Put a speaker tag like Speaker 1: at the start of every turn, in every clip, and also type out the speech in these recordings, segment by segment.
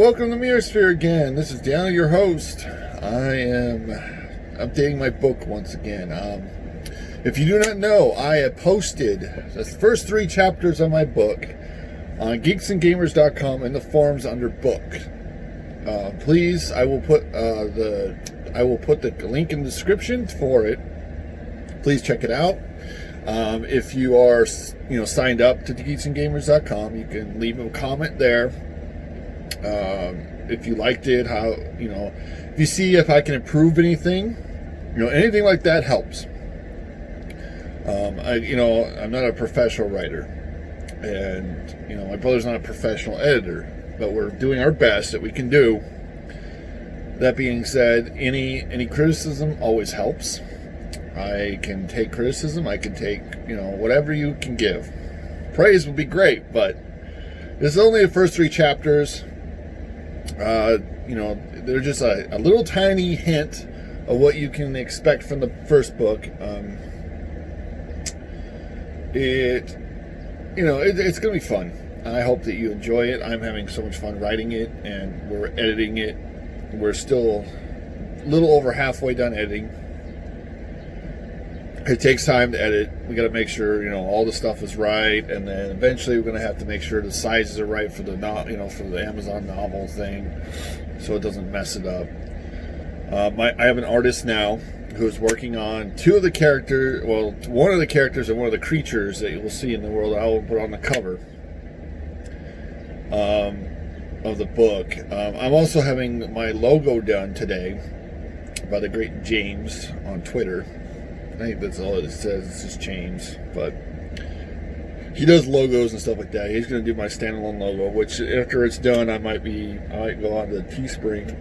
Speaker 1: welcome to Mirrorsphere again. This is Daniel, your host. I am updating my book once again. If you do not know, I have posted the first 3 chapters of my book on geeksandgamers.com in the forums under book. Please, I will put the link in the description for it. Please check it out. If you are, signed up to geeksandgamers.com, you can leave a comment there. If you liked it, if you see if I can improve anything, anything like that helps. I'm not a professional writer, and my brother's not a professional editor, but we're doing our best that we can do. That being said, any criticism always helps. I can take criticism. I can take whatever you can give. Praise would be great, but this is only the first 3 chapters. They're just a little tiny hint of what you can expect from the first book. It's going to be fun. I hope that you enjoy it. I'm having so much fun writing it, and we're editing it. We're still a little over halfway done editing. It takes time to edit. We got to make sure all the stuff is right, and then eventually we're going to have to make sure the sizes are right for the for the Amazon novel thing, so it doesn't mess it up. I have an artist now who's working on 2 of the characters. Well, one of the characters and one of the creatures that you will see in the world. I will put on the cover of the book. I'm also having my logo done today by the great James on Twitter. I think that's all it says. It's just James, but he does logos and stuff like that. He's going to do my standalone logo, which after it's done, I might go on to Teespring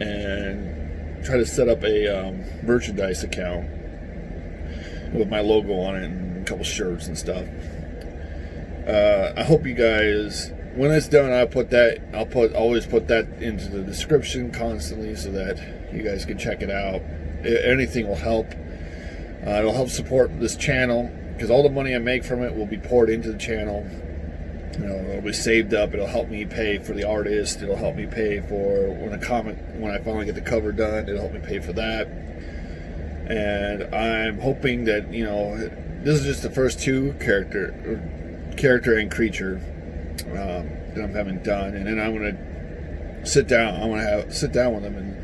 Speaker 1: and try to set up a merchandise account with my logo on it and a couple shirts and stuff. I hope you guys, when it's done, I'll always put that into the description constantly so that you guys can check it out. Anything will help. It'll help support this channel, because all the money I make from it will be poured into the channel. It'll be saved up. It'll help me pay for the artist. It'll help me pay for when I finally get the cover done. It'll help me pay for that. And I'm hoping that this is just the first 2 character and creature that I'm having done, and then I'm gonna sit down. I'm gonna sit down with them, and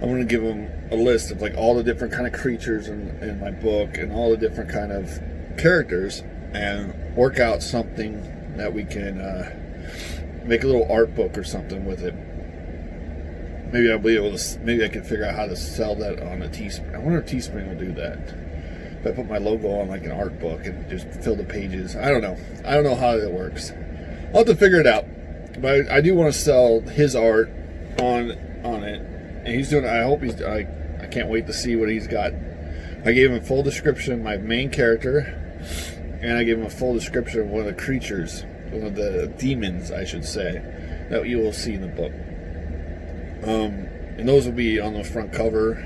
Speaker 1: I'm going to give them a list of all the different kind of creatures in my book and all the different kind of characters, and work out something that we can make a little art book or something with it. Maybe I'll be able to. Maybe I can figure out how to sell that on a Teespring. I wonder if Teespring will do that. If I put my logo on an art book and just fill the pages. I don't know. I don't know how that works. I'll have to figure it out. But I do want to sell his art on it. And he's doing. I can't wait to see what he's got. I gave him a full description of my main character, and I gave him a full description of one of the creatures, one of the demons, I should say, that you will see in the book. And those will be on the front cover.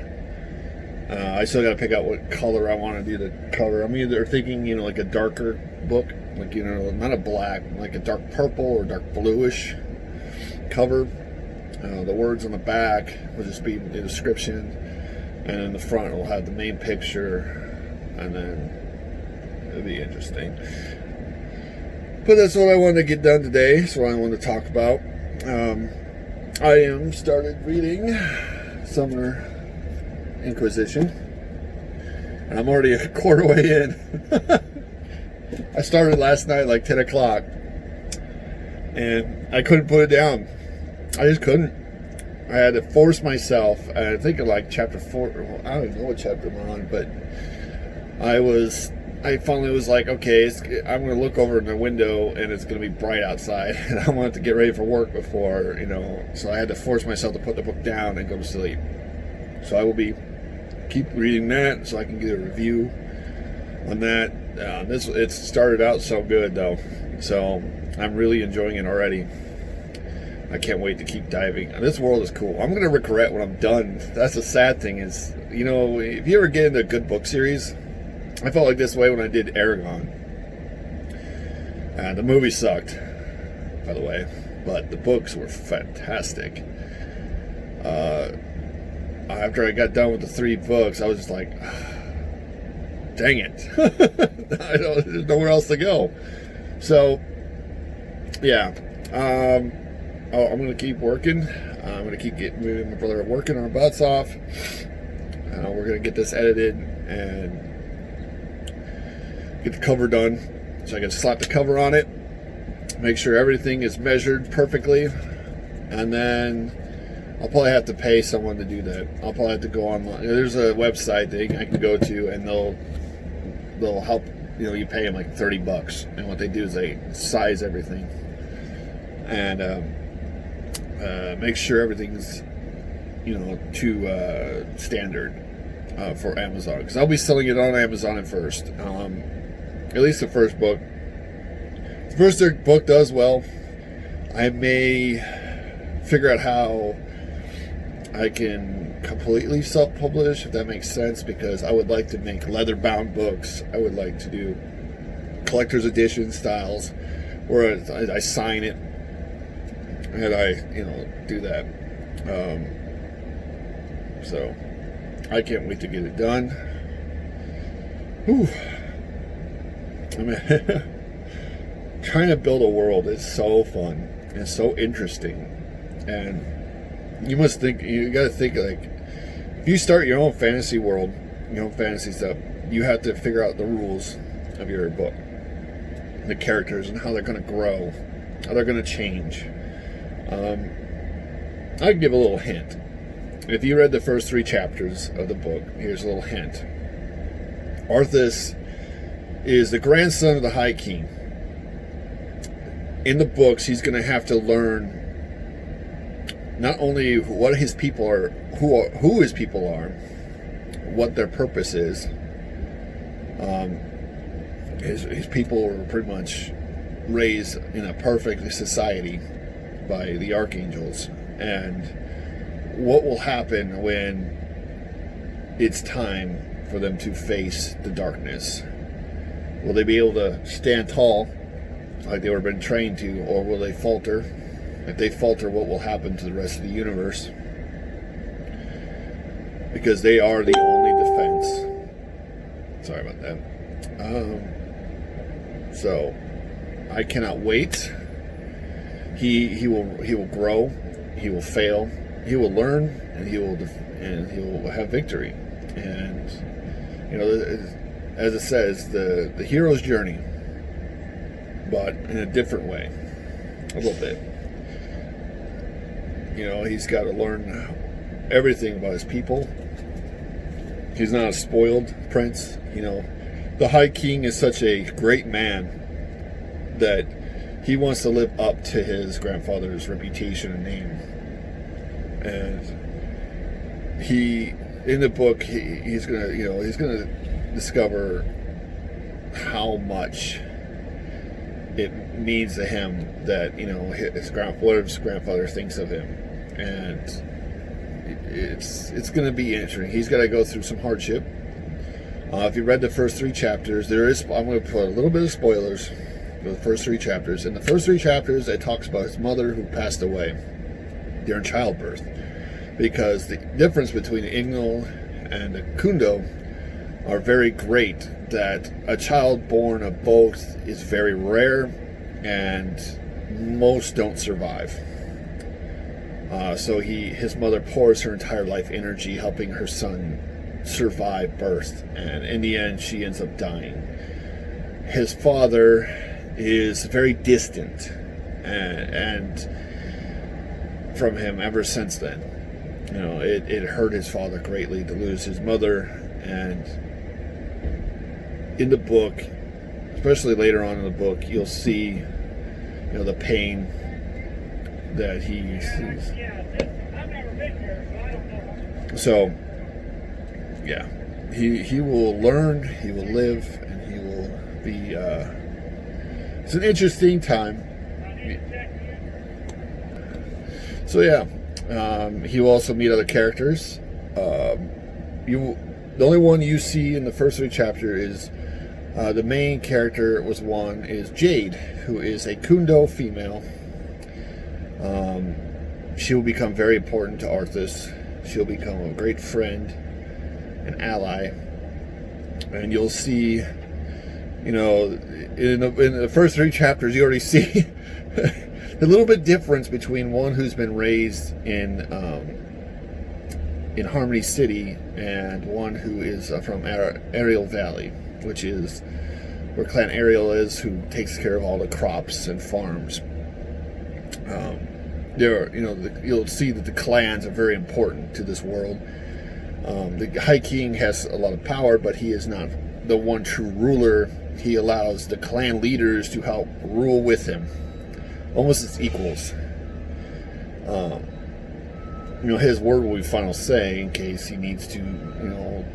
Speaker 1: I still got to pick out what color I want to do the cover. I'm either thinking, like a darker book, not a black, like a dark purple or dark bluish cover. The words on the back will just be the description, and in the front will have the main picture, and then it'll be interesting. But that's what I wanted to get done today. That's what I wanted to talk about. I am started reading Summer Inquisition, and I'm already a quarter way in. I started last night at 10 o'clock, and I couldn't put it down. I just couldn't. I had to force myself. I think of chapter 4. Well, I don't even know what chapter I'm on, but I finally was like, okay, I'm going to look over in the window and it's going to be bright outside, and I wanted to get ready for work before, so I had to force myself to put the book down and go to sleep. So I will keep reading that so I can get a review on that. It started out so good though, so I'm really enjoying it already. I can't wait to keep diving. This world is cool. I'm going to regret when I'm done. That's the sad thing is, if you ever get into a good book series, I felt like this way when I did Aragon. The movie sucked, by the way. but the books were fantastic. After I got done with the 3 books, I was just like, dang it. There's nowhere else to go. So, yeah. I'm going to keep working. I'm going to keep getting me and my brother working our butts off. We're going to get this edited and get the cover done. So I can slap the cover on it, make sure everything is measured perfectly, and then I'll probably have to pay someone to do that. I'll probably have to go online. There's a website that I can go to, and they'll help. You pay them like $30, and what they do is they size everything and make sure everything's to standard for Amazon, because I'll be selling it on Amazon at first. At least the first book. The first book does well. I may figure out how I can completely self-publish, if that makes sense, because I would like to make leather-bound books. I would like to do collector's edition styles where I sign it and I do that. So I can't wait to get it done. Whew. I mean, trying to build a world is so fun and so interesting, and you got to think, like, if you start your own fantasy world, your own fantasy stuff, you have to figure out the rules of your book, the characters, and how they're going to grow, how they're going to change. I can give a little hint. If you read the first 3 chapters of the book, here's a little hint. Arthas is the grandson of the High King. In the books, he's going to have to learn not only what his people are, who his people are, what their purpose is. His people were pretty much raised in a perfect society by the archangels, and what will happen when it's time for them to face the darkness. Will they be able to stand tall like they were been trained to, or will they falter? If they falter, what will happen to the rest of the universe? Because they are the only defense. Sorry about that. So I cannot wait. He will grow. He will fail. He will learn, and he will have victory. And as it says, the hero's journey, but in a different way, a little bit. He's got to learn everything about his people. He's not a spoiled prince. The High King is such a great man that he wants to live up to his grandfather's reputation and name. And in the book, he's gonna discover how much it means to him that what his grandfather thinks of him, and it's going to be interesting. He's got to go through some hardship. If you read the first 3 chapters, I'm going to put a little bit of spoilers for the first 3 chapters. In the first 3 chapters, it talks about his mother who passed away during childbirth, because the difference between Ingal and the Kundo are very great, that a child born of both is very rare, and most don't survive. So his mother pours her entire life energy helping her son survive birth, and in the end she ends up dying. His father is very distant and from him ever since then. It hurt his father greatly to lose his mother, and in the book, especially later on in the book, you'll see the pain that he sees. So yeah, he will learn, he will live, and he will be it's an interesting time. So yeah, he will also meet other characters. The only one you see in the first 3 chapters is the main character is Jade, who is a Kundo female, She'll become very important to Arthas. She'll become a great friend, an ally, and you'll see, in the first 3 chapters, you already see a little bit difference between one who's been raised in Harmony City and one who is from Ariel Valley, which is where Clan Ariel is, who takes care of all the crops and farms. You'll see that the clans are very important to this world. The High King has a lot of power, but he is not the one true ruler. He allows the clan leaders to help rule with him, almost as equals. His word will be final say in case he needs to,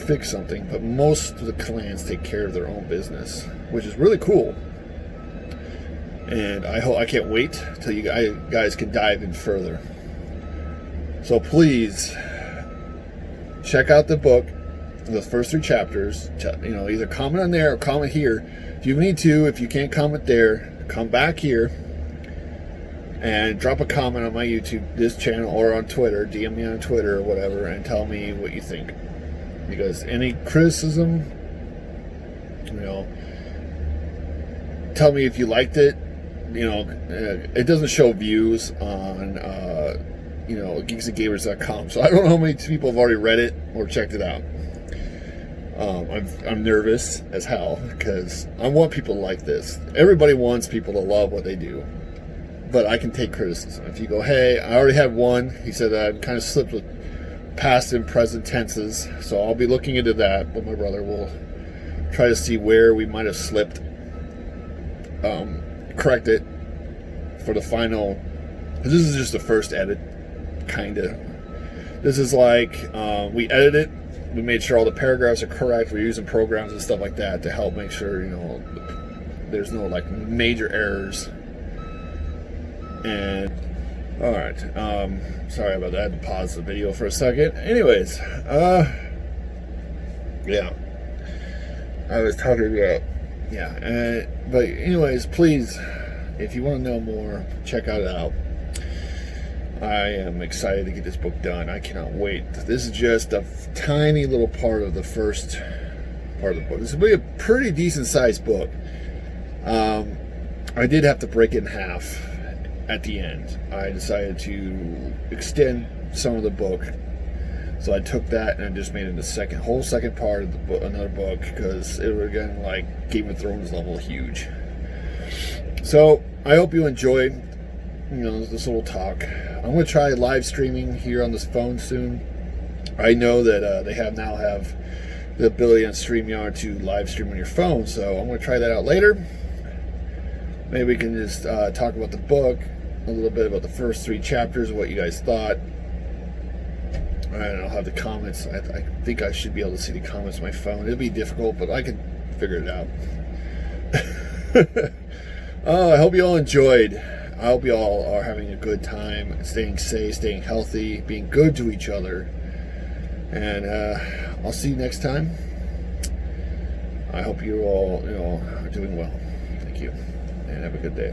Speaker 1: fix something. But most of the clans take care of their own business, which is really cool. And I can't wait till you guys can dive in further. So please check out the book, the first 3 chapters. Either comment on there or comment here. If you need to, if you can't comment there, come back here and drop a comment on my YouTube, this channel, or on Twitter. DM me on Twitter or whatever, and tell me what you think. Because any criticism, tell me if you liked it. It doesn't show views on geeksandgamers.com, so I don't know how many people have already read it or checked it out. I'm nervous as hell because I want people to like this. Everybody wants people to love what they do, but I can take criticism. If you go, hey, I already had one. He said I kind of slipped with past and present tenses, so I'll be looking into that. But my brother will try to see where we might have slipped, correct it for the final. This is just the first edit, kind of. This is like we edited it. We made sure all the paragraphs are correct. We're using programs and stuff like that to help make sure there's no major errors. And all right, sorry about that. I had to pause the video for a second. Anyways, yeah, I was talking about but anyways, please, if you want to know more, check it out. I am excited to get this book done. I cannot wait. This is just a tiny little part of the first part of the book. This will be a pretty decent sized book. I did have to break it in half at the end. I decided to extend some of the book, so I took that and I just made it the whole second part of the book, another book, because it was getting like Game of Thrones level huge. So I hope you enjoyed this little talk. I'm going to try live streaming here on this phone soon. I know that they now have the ability on StreamYard to live stream on your phone, so I'm going to try that out later. Maybe we can just talk about the book, a little bit about the first 3 chapters, what you guys thought. And I'll have the comments. I think I should be able to see the comments on my phone. It'll be difficult, but I can figure it out. I hope you all enjoyed. I hope you all are having a good time, staying safe, staying healthy, being good to each other. And I'll see you next time. I hope you all are doing well. Thank you, and have a good day.